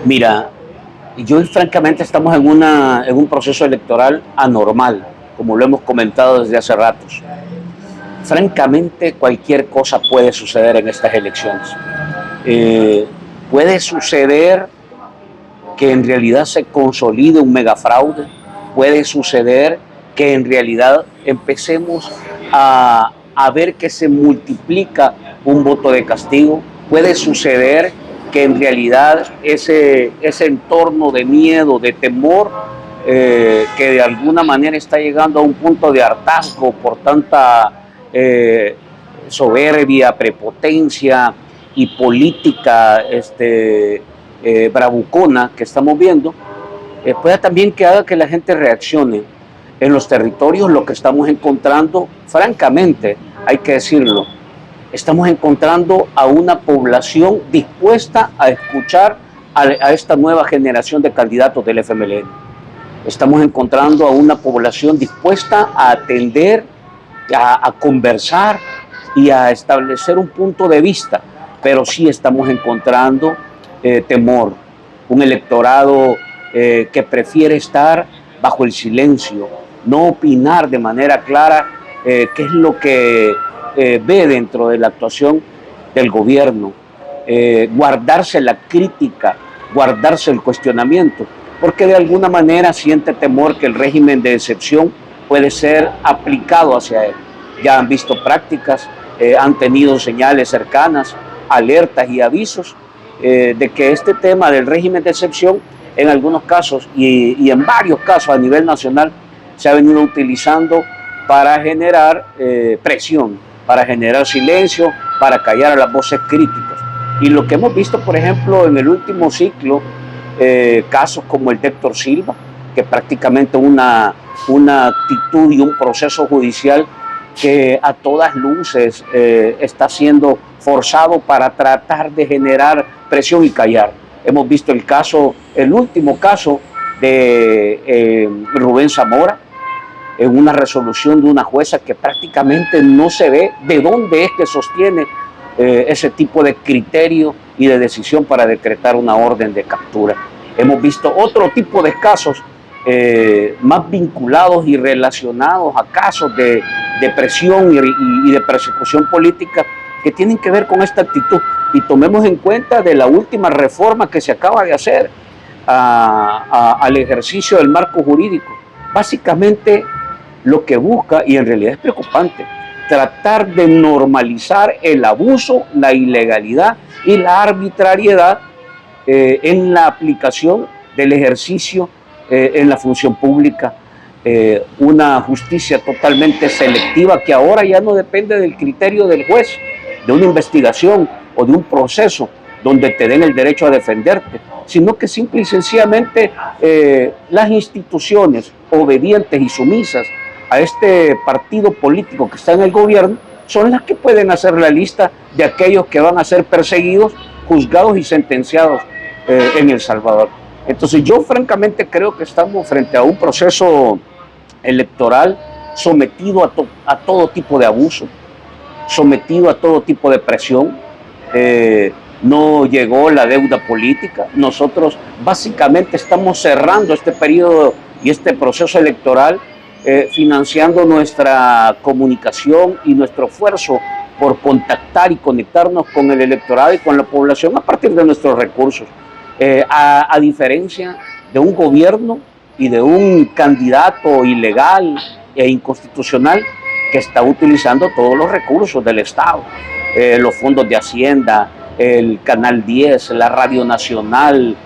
Mira, yo francamente estamos en un proceso electoral anormal, como lo hemos comentado desde hace ratos. Francamente, cualquier cosa puede suceder en estas elecciones. Puede suceder que en realidad se consolide un megafraude, puede suceder que en realidad empecemos a ver que se multiplica un voto de castigo, puede suceder que en realidad ese entorno de miedo, de temor, que de alguna manera está llegando a un punto de hartazgo por tanta soberbia, prepotencia y política bravucona que estamos viendo, pueda también que haga que la gente reaccione. En los territorios lo que estamos encontrando, francamente, hay que decirlo, estamos encontrando a una población dispuesta a escuchar a esta nueva generación de candidatos del FMLN. Estamos encontrando a una población dispuesta a atender, a conversar y a establecer un punto de vista, pero sí estamos encontrando temor, un electorado que prefiere estar bajo el silencio, no opinar de manera clara qué es lo que ve dentro de la actuación del gobierno, guardarse la crítica, guardarse el cuestionamiento, porque de alguna manera siente temor que el régimen de excepción puede ser aplicado hacia él. Ya han visto prácticas, han tenido señales cercanas, alertas y avisos de que este tema del régimen de excepción en algunos casos y en varios casos a nivel nacional se ha venido utilizando para generar presión, para generar silencio, para callar a las voces críticas. Y lo que hemos visto, por ejemplo, en el último ciclo, casos como el de Héctor Silva, que prácticamente una actitud y un proceso judicial que a todas luces está siendo forzado para tratar de generar presión y callar. Hemos visto el último caso de Rubén Zamora, en una resolución de una jueza que prácticamente no se ve de dónde es que sostiene ese tipo de criterio y de decisión para decretar una orden de captura. Hemos visto otro tipo de casos más vinculados y relacionados a casos de presión y de persecución política que tienen que ver con esta actitud. Y tomemos en cuenta de la última reforma que se acaba de hacer al ejercicio del marco jurídico. Básicamente lo que busca, y en realidad es preocupante, tratar de normalizar el abuso, la ilegalidad y la arbitrariedad en la aplicación del ejercicio en la función pública. Una justicia totalmente selectiva que ahora ya no depende del criterio del juez, de una investigación o de un proceso donde te den el derecho a defenderte, sino que simple y sencillamente las instituciones obedientes y sumisas a este partido político que está en el gobierno son las que pueden hacer la lista de aquellos que van a ser perseguidos, juzgados y sentenciados en El Salvador. Entonces yo francamente creo que estamos frente a un proceso electoral sometido a todo tipo de abuso, sometido a todo tipo de presión. No llegó la deuda política. Nosotros básicamente estamos cerrando este periodo y este proceso electoral financiando nuestra comunicación y nuestro esfuerzo por contactar y conectarnos con el electorado y con la población a partir de nuestros recursos. A diferencia de un gobierno y de un candidato ilegal e inconstitucional que está utilizando todos los recursos del Estado, los fondos de Hacienda, el Canal 10, la Radio Nacional,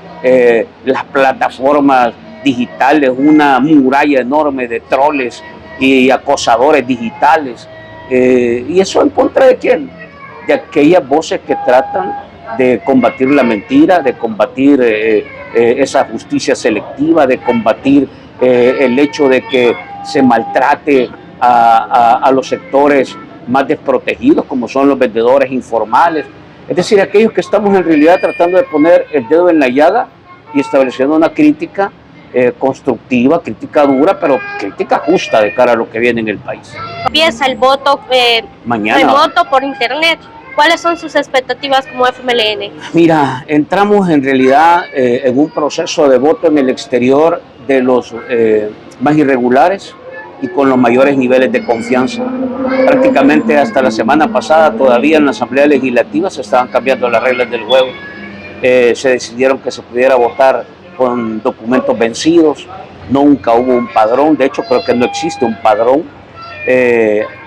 las plataformas digitales, una muralla enorme de troles y acosadores digitales. ¿Y eso en contra de quién? De aquellas voces que tratan de combatir la mentira, de combatir esa justicia selectiva, de combatir el hecho de que se maltrate a los sectores más desprotegidos, como son los vendedores informales. Es decir, aquellos que estamos en realidad tratando de poner el dedo en la llaga y estableciendo una crítica constructiva, crítica dura, pero crítica justa de cara a lo que viene en el país. Empieza el voto, mañana. el voto por internet. ¿Cuáles son sus expectativas como FMLN? Mira, entramos en realidad en un proceso de voto en el exterior de los más irregulares y con los mayores niveles de confianza. Prácticamente hasta la semana pasada todavía en la Asamblea Legislativa se estaban cambiando las reglas del juego. Se decidieron que se pudiera votar con documentos vencidos, nunca hubo un padrón, de hecho creo que no existe un padrón.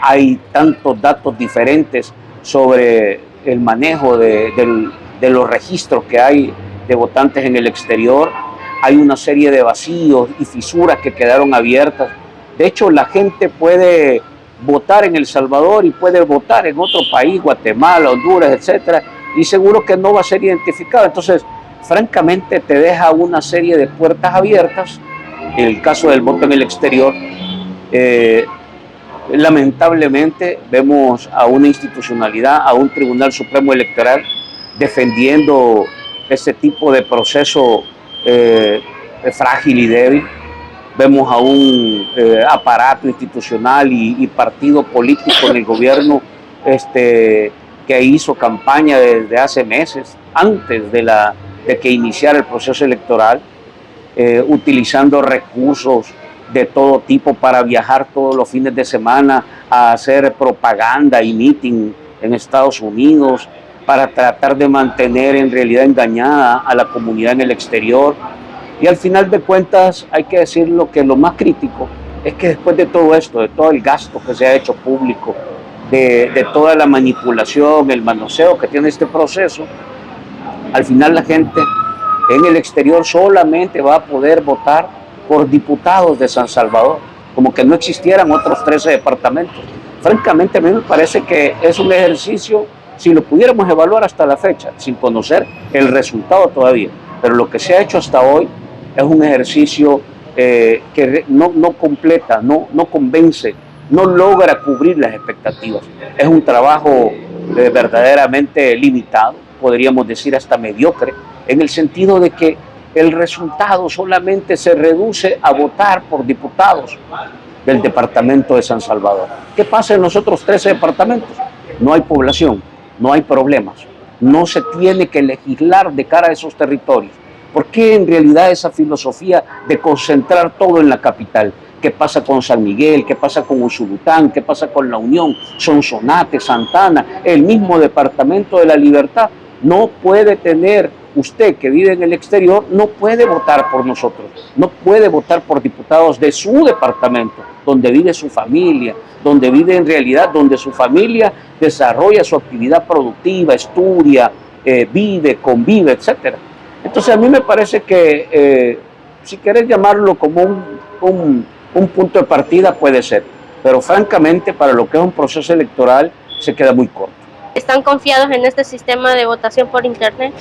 Hay tantos datos diferentes sobre el manejo de los registros que hay de votantes en el exterior. Hay una serie de vacíos y fisuras que quedaron abiertas. De hecho, la gente puede votar en El Salvador y puede votar en otro país, Guatemala, Honduras, etcétera, y seguro que no va a ser identificado. Entonces, francamente, te deja una serie de puertas abiertas. En el caso del voto en el exterior, lamentablemente vemos a una institucionalidad, a un Tribunal Supremo Electoral defendiendo ese tipo de proceso frágil y débil. Vemos a un aparato institucional y partido político en el gobierno que hizo campaña desde hace meses, antes de que iniciara el proceso electoral, utilizando recursos de todo tipo para viajar todos los fines de semana a hacer propaganda y meeting en Estados Unidos para tratar de mantener en realidad engañada a la comunidad en el exterior. Y al final de cuentas hay que decirlo que lo más crítico es que después de todo esto, de todo el gasto que se ha hecho público, de toda la manipulación, el manoseo que tiene este proceso, al final la gente en el exterior solamente va a poder votar por diputados de San Salvador, como que no existieran otros 13 departamentos. Francamente, a mí me parece que es un ejercicio, si lo pudiéramos evaluar hasta la fecha, sin conocer el resultado todavía, pero lo que se ha hecho hasta hoy es un ejercicio que no completa, no convence, no logra cubrir las expectativas. Es un trabajo verdaderamente limitado, podríamos decir hasta mediocre, en el sentido de que el resultado solamente se reduce a votar por diputados del departamento de San Salvador. ¿Qué pasa en los otros 13 departamentos? No hay población, no hay problemas, no se tiene que legislar de cara a esos territorios. ¿Por qué en realidad esa filosofía de concentrar todo en la capital? ¿Qué pasa con San Miguel? ¿Qué pasa con Usulután? ¿Qué pasa con La Unión? Sonsonate, Santana, el mismo departamento de La Libertad. No puede tener, usted que vive en el exterior, no puede votar por nosotros, no puede votar por diputados de su departamento, donde vive su familia, donde vive en realidad, donde su familia desarrolla su actividad productiva, estudia, vive, convive, etc. Entonces a mí me parece que, si querés llamarlo como un punto de partida, puede ser, pero francamente para lo que es un proceso electoral se queda muy corto. ¿Están confiados en este sistema de votación por internet?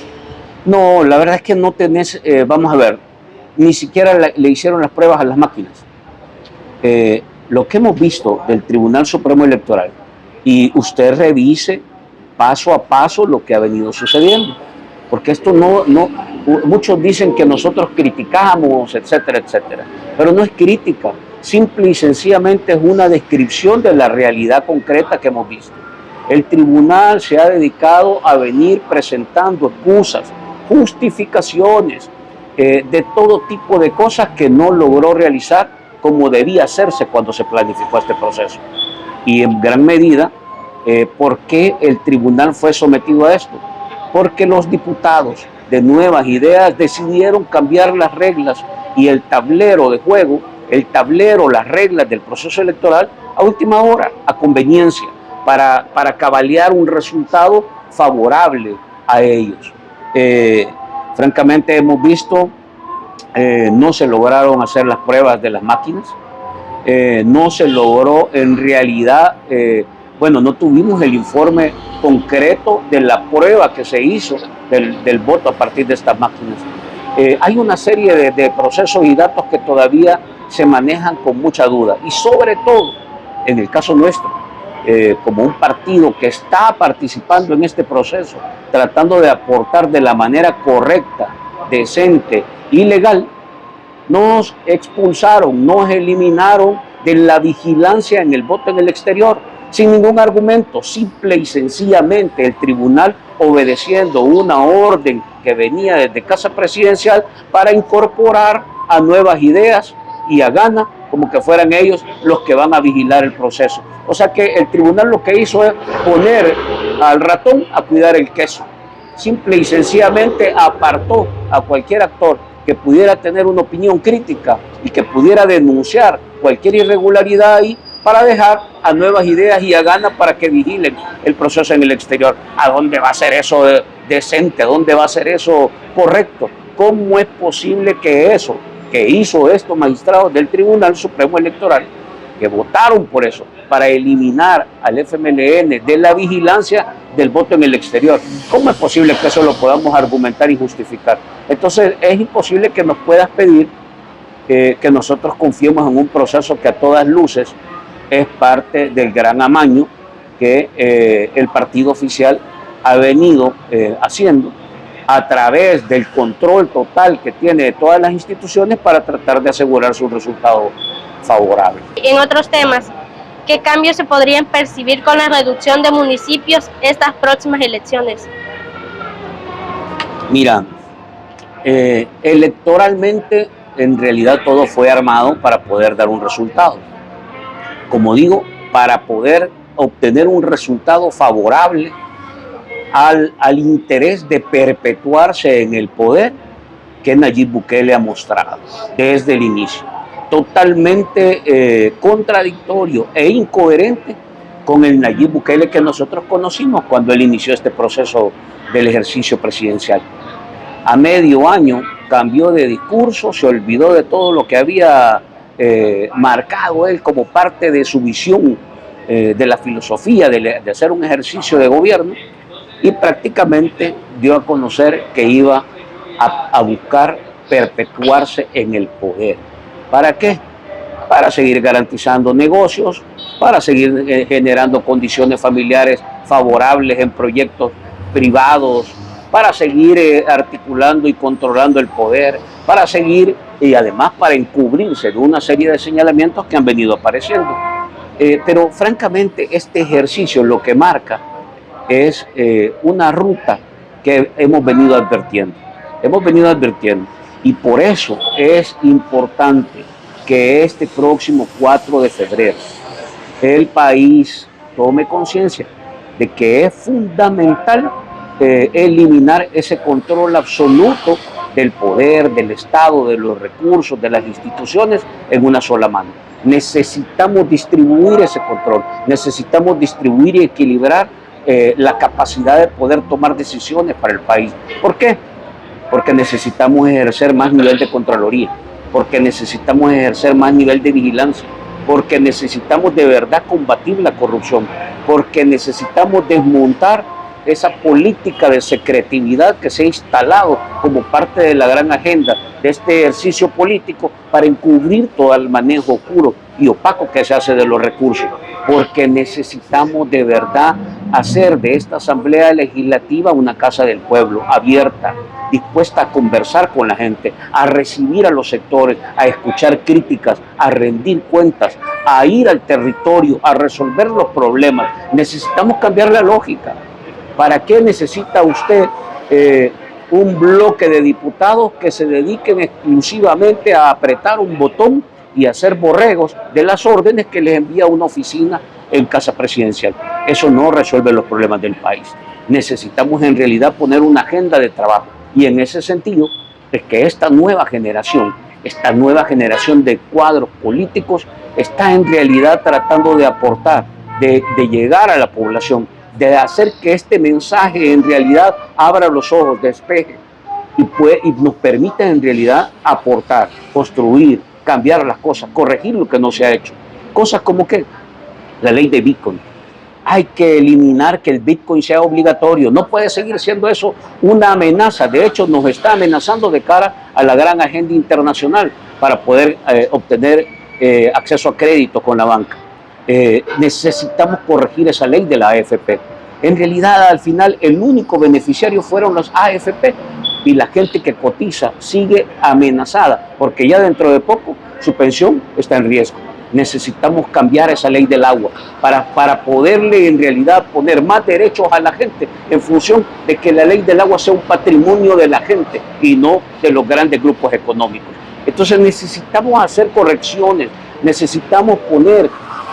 No, la verdad es que no tenés, vamos a ver, ni siquiera le hicieron las pruebas a las máquinas. Lo que hemos visto del Tribunal Supremo Electoral, y usted revise paso a paso lo que ha venido sucediendo, porque esto muchos dicen que nosotros criticamos, etcétera, etcétera, pero no es crítica, simple y sencillamente es una descripción de la realidad concreta que hemos visto. El tribunal se ha dedicado a venir presentando excusas, justificaciones de todo tipo de cosas que no logró realizar como debía hacerse cuando se planificó este proceso. Y en gran medida, ¿por qué el tribunal fue sometido a esto? Porque los diputados de Nuevas Ideas decidieron cambiar las reglas y el tablero de juego, las reglas del proceso electoral a última hora, a conveniencia, para cabalear un resultado favorable a ellos. Francamente hemos visto, no se lograron hacer las pruebas de las máquinas, no se logró en realidad, no tuvimos el informe concreto de la prueba que se hizo del voto a partir de estas máquinas. Hay una serie de procesos y datos que todavía se manejan con mucha duda, y sobre todo, en el caso nuestro, como un partido que está participando en este proceso, tratando de aportar de la manera correcta, decente y legal, nos expulsaron, nos eliminaron de la vigilancia en el voto en el exterior. sin ningún argumento, simple y sencillamente el tribunal obedeciendo una orden que venía desde Casa Presidencial para incorporar a nuevas ideas y a gana, como que fueran ellos los que van a vigilar el proceso. O sea que el tribunal lo que hizo es poner al ratón a cuidar el queso. Simple y sencillamente apartó a cualquier actor que pudiera tener una opinión crítica y que pudiera denunciar cualquier irregularidad ahí, para dejar a nuevas ideas y a gana para que vigilen el proceso en el exterior. ¿A dónde va a ser eso decente? ¿A dónde va a ser eso correcto? ¿Cómo es posible que eso que hizo estos magistrados del Tribunal Supremo Electoral, que votaron por eso, para eliminar al FMLN de la vigilancia del voto en el exterior, cómo es posible que eso lo podamos argumentar y justificar? Entonces es imposible que nos puedas pedir que nosotros confiemos en un proceso que a todas luces es parte del gran amaño que el partido oficial ha venido haciendo a través del control total que tiene de todas las instituciones para tratar de asegurar su resultado favorable. En otros temas, ¿qué cambios se podrían percibir con la reducción de municipios estas próximas elecciones? Mira, electoralmente en realidad todo fue armado para poder dar un resultado. Como digo, para poder obtener un resultado favorable al interés de perpetuarse en el poder que Nayib Bukele ha mostrado desde el inicio. Totalmente contradictorio e incoherente con el Nayib Bukele que nosotros conocimos cuando él inició este proceso del ejercicio presidencial. A medio año cambió de discurso, se olvidó de todo lo que había marcado él como parte de su visión, de la filosofía de hacer un ejercicio de gobierno, y prácticamente dio a conocer que iba a buscar perpetuarse en el poder. ¿Para qué? Para seguir garantizando negocios, para seguir generando condiciones familiares favorables en proyectos privados, para seguir articulando y controlando el poder, para seguir y además para encubrirse de una serie de señalamientos que han venido apareciendo. Pero francamente este ejercicio lo que marca es una ruta que hemos venido advirtiendo. Y por eso es importante que este próximo 4 de febrero el país tome conciencia de que es fundamental eliminar ese control absoluto del poder, del Estado, de los recursos, de las instituciones en una sola mano. Necesitamos distribuir ese control, necesitamos distribuir y equilibrar la capacidad de poder tomar decisiones para el país. ¿Por qué? Porque necesitamos ejercer más nivel de contraloría, porque necesitamos ejercer más nivel de vigilancia, porque necesitamos de verdad combatir la corrupción, porque necesitamos desmontar esa política de secretividad que se ha instalado como parte de la gran agenda de este ejercicio político para encubrir todo el manejo oscuro y opaco que se hace de los recursos, porque necesitamos de verdad hacer de esta Asamblea Legislativa una casa del pueblo, abierta, dispuesta a conversar con la gente, a recibir a los sectores, a escuchar críticas, a rendir cuentas, a ir al territorio, a resolver los problemas. Necesitamos cambiar la lógica. ¿Para qué necesita usted un bloque de diputados que se dediquen exclusivamente a apretar un botón y hacer borregos de las órdenes que les envía una oficina en Casa Presidencial? Eso no resuelve los problemas del país. Necesitamos en realidad poner una agenda de trabajo, y en ese sentido es que esta nueva generación de cuadros políticos está en realidad tratando de aportar, de llegar a la población, de hacer que este mensaje en realidad abra los ojos, despeje y nos permita en realidad aportar, construir, cambiar las cosas, corregir lo que no se ha hecho. Cosas como que la ley de Bitcoin. Hay que eliminar que el Bitcoin sea obligatorio. No puede seguir siendo eso una amenaza. De hecho, nos está amenazando de cara a la gran agenda internacional para poder obtener acceso a crédito con la banca. Necesitamos corregir esa ley de la AFP. En realidad, al final, el único beneficiario fueron los AFP, y la gente que cotiza sigue amenazada, porque ya dentro de poco su pensión está en riesgo. necesitamos cambiar esa ley del agua para poderle en realidad poner más derechos a la gente en función de que la ley del agua sea un patrimonio de la gente y no de los grandes grupos económicos. Entonces necesitamos hacer correcciones, necesitamos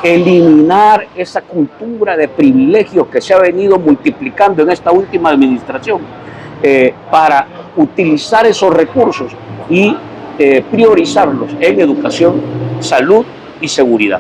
eliminar esa cultura de privilegios que se ha venido multiplicando en esta última administración para utilizar esos recursos y priorizarlos en educación, salud y seguridad.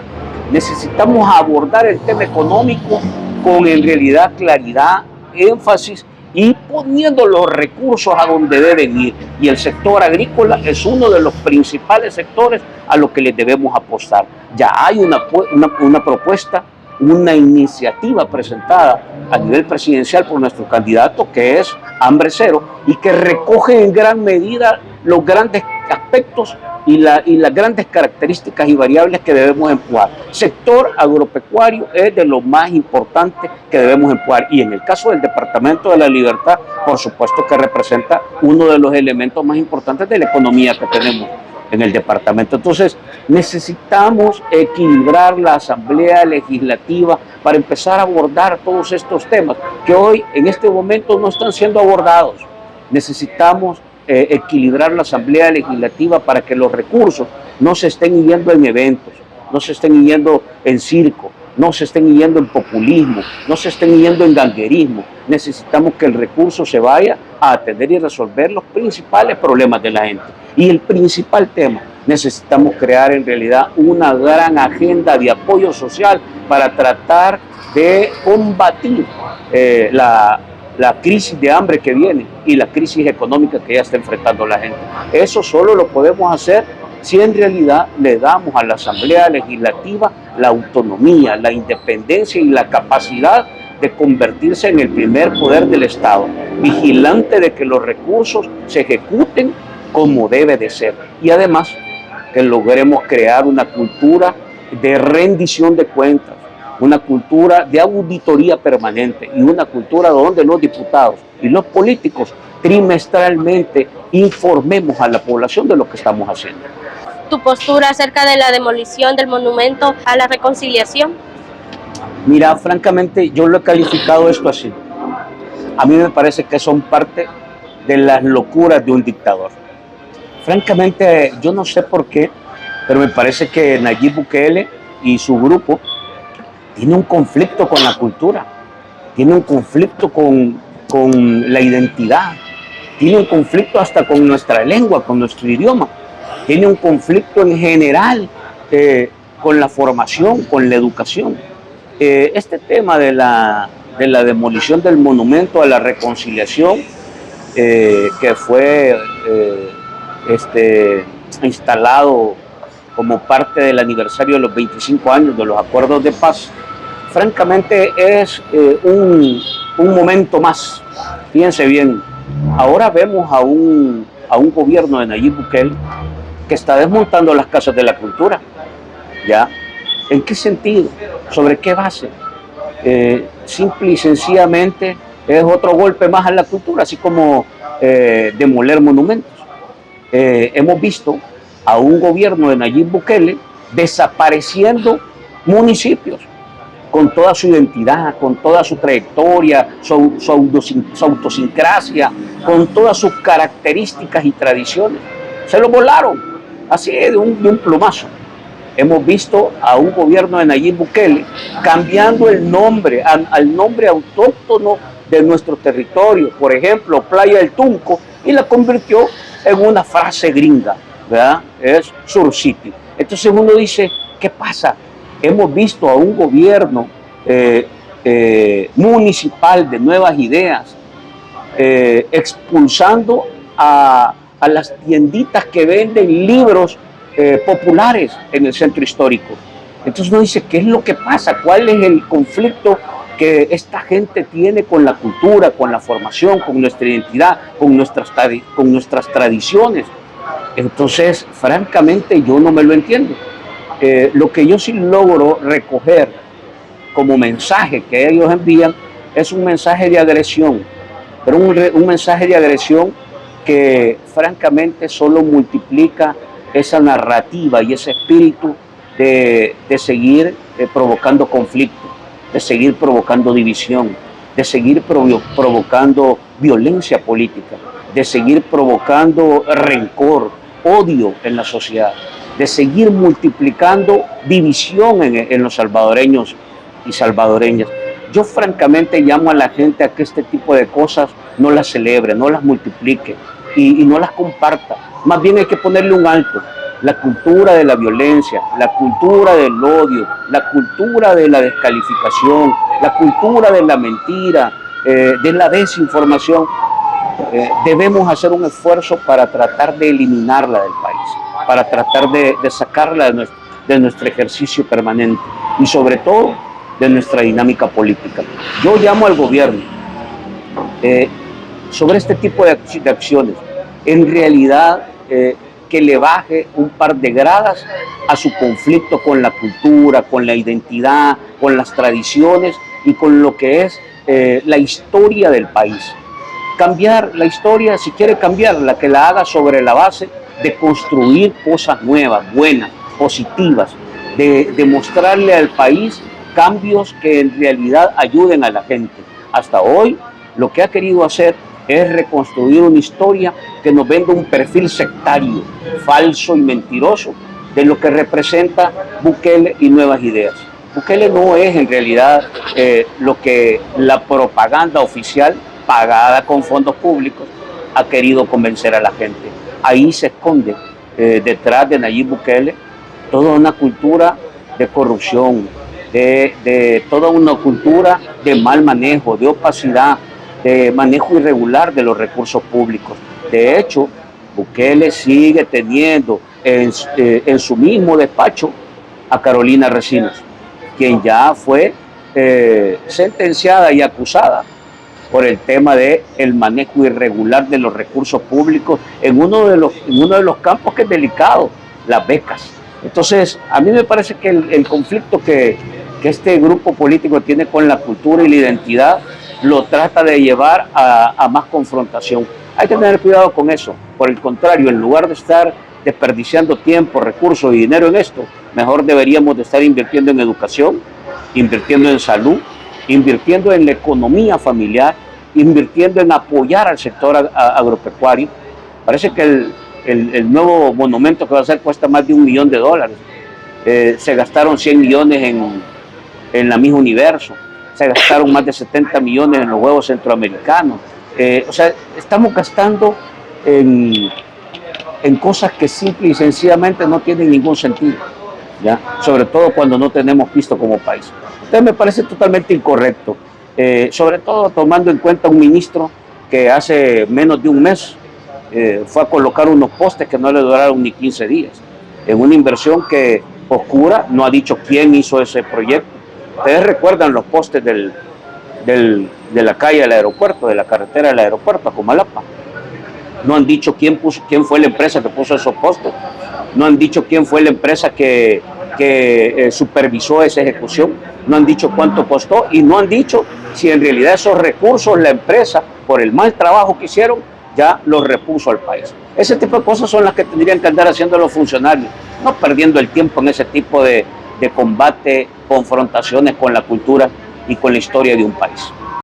Necesitamos abordar el tema económico con en realidad claridad, énfasis y poniendo los recursos a donde deben ir. Y el sector agrícola es uno de los principales sectores a los que les debemos apostar. Ya hay una propuesta, una iniciativa presentada a nivel presidencial por nuestro candidato, que es Hambre Cero, y que recoge en gran medida los grandes aspectos y las grandes características y variables que debemos empujar. Sector agropecuario es de lo más importante que debemos empujar, y en el caso del Departamento de la Libertad, por supuesto que representa uno de los elementos más importantes de la economía que tenemos en el departamento. Entonces necesitamos equilibrar la Asamblea Legislativa para empezar a abordar todos estos temas que hoy en este momento no están siendo abordados. Necesitamos equilibrar la Asamblea Legislativa para que los recursos no se estén yendo en eventos, no se estén yendo en circo, no se estén yendo en populismo, no se estén yendo en ganguerismo. Necesitamos que el recurso se vaya a atender y resolver los principales problemas de la gente. Y el principal tema, necesitamos crear en realidad una gran agenda de apoyo social para tratar de combatir la crisis de hambre que viene y la crisis económica que ya está enfrentando la gente. Eso solo lo podemos hacer si en realidad le damos a la Asamblea Legislativa la autonomía, la independencia y la capacidad de convertirse en el primer poder del Estado, vigilante de que los recursos se ejecuten como debe de ser. Y además que logremos crear una cultura de rendición de cuentas, una cultura de auditoría permanente y una cultura donde los diputados y los políticos trimestralmente informemos a la población de lo que estamos haciendo. ¿Tu postura acerca de la demolición del monumento a la reconciliación? Mira, francamente yo lo he calificado esto así. A mí me parece que son parte de las locuras de un dictador. Francamente yo no sé por qué, pero me parece que Nayib Bukele y su grupo tiene un conflicto con la cultura, tiene un conflicto con la identidad, tiene un conflicto hasta con nuestra lengua, con nuestro idioma, tiene un conflicto en general con la formación, con la educación. Este tema de la demolición del monumento a la reconciliación, que fue instalado como parte del aniversario de los 25 años de los acuerdos de paz, francamente es un momento más. Fíjense bien, ahora vemos a un gobierno de Nayib Bukele que está desmontando las casas de la cultura. ¿Ya? ¿En qué sentido? ¿Sobre qué base? Simple y sencillamente es otro golpe más a la cultura, así como demoler monumentos. Hemos visto a un gobierno de Nayib Bukele desapareciendo municipios con toda su identidad, con toda su trayectoria, su autosincrasia, con todas sus características y tradiciones. Se lo volaron, así de un plumazo. Hemos visto a un gobierno de Nayib Bukele cambiando el nombre al nombre autóctono de nuestro territorio, por ejemplo, Playa del Tunco, y la convirtió en una frase gringa, ¿verdad? Es Sur City. Entonces uno dice, ¿qué pasa? Hemos visto a un gobierno municipal de nuevas ideas expulsando a las tienditas que venden libros populares en el centro histórico. Entonces uno dice, ¿qué es lo que pasa? ¿Cuál es el conflicto que esta gente tiene con la cultura, con la formación, con nuestra identidad, con nuestras tradiciones? Entonces, francamente, yo no me lo entiendo. Lo que yo sí logro recoger como mensaje que ellos envían es un mensaje de agresión, pero un mensaje de agresión que francamente solo multiplica esa narrativa y ese espíritu de seguir provocando conflicto, de seguir provocando división, de seguir provocando violencia política, de seguir provocando rencor, odio en la sociedad, de seguir multiplicando división en los salvadoreños y salvadoreñas. Yo francamente llamo a la gente a que este tipo de cosas no las celebre, no las multiplique y no las comparta. Más bien hay que ponerle un alto. La cultura de la violencia, la cultura del odio, la cultura de la descalificación, la cultura de la mentira, de la desinformación, debemos hacer un esfuerzo para tratar de eliminarla del país, para tratar de sacarla de nuestro ejercicio permanente y sobre todo de nuestra dinámica política. Yo llamo al gobierno sobre este tipo de acciones, en realidad que le baje un par de gradas a su conflicto con la cultura, con la identidad, con las tradiciones y con lo que es la historia del país. Cambiar la historia, si quiere cambiarla, que la haga sobre la base de construir cosas nuevas, buenas, positivas, de mostrarle al país cambios que en realidad ayuden a la gente. Hasta hoy lo que ha querido hacer es reconstruir una historia que nos venda un perfil sectario, falso y mentiroso de lo que representa Bukele y Nuevas Ideas. Bukele no es en realidad lo que la propaganda oficial pagada con fondos públicos ha querido convencer a la gente. Ahí se esconde detrás de Nayib Bukele toda una cultura de corrupción, de toda una cultura de mal manejo, de opacidad, de manejo irregular de los recursos públicos. De hecho, Bukele sigue teniendo en su mismo despacho a Carolina Resinos, quien ya fue sentenciada y acusada por el tema del manejo irregular de los recursos públicos en uno de los campos que es delicado, las becas. Entonces, a mí me parece que el conflicto que este grupo político tiene con la cultura y la identidad lo trata de llevar a más confrontación. Hay que tener cuidado con eso. Por el contrario, en lugar de estar desperdiciando tiempo, recursos y dinero en esto, mejor deberíamos de estar invirtiendo en educación, invirtiendo en salud, invirtiendo en la economía familiar, invirtiendo en apoyar al sector agropecuario. Parece que el nuevo monumento que va a hacer cuesta más de $1 millón. Se gastaron 100 millones en la Miss Universo. Se gastaron más de 70 millones en los Juegos Centroamericanos. O sea, estamos gastando en cosas que simple y sencillamente no tienen ningún sentido, ¿ya? Sobre todo cuando no tenemos pisto como país. Entonces me parece totalmente incorrecto, sobre todo tomando en cuenta un ministro que hace menos de un mes fue a colocar unos postes que no le duraron ni 15 días, en una inversión que oscura, no ha dicho quién hizo ese proyecto. Ustedes recuerdan los postes de la calle del aeropuerto, de la carretera del aeropuerto a Comalapa. No han dicho quién fue la empresa que puso esos postes. No han dicho quién fue la empresa que supervisó esa ejecución. No han dicho cuánto costó y no han dicho si en realidad esos recursos la empresa, por el mal trabajo que hicieron, ya los repuso al país. Ese tipo de cosas son las que tendrían que andar haciendo los funcionarios, no perdiendo el tiempo en ese tipo de combate, confrontaciones con la cultura y con la historia de un país.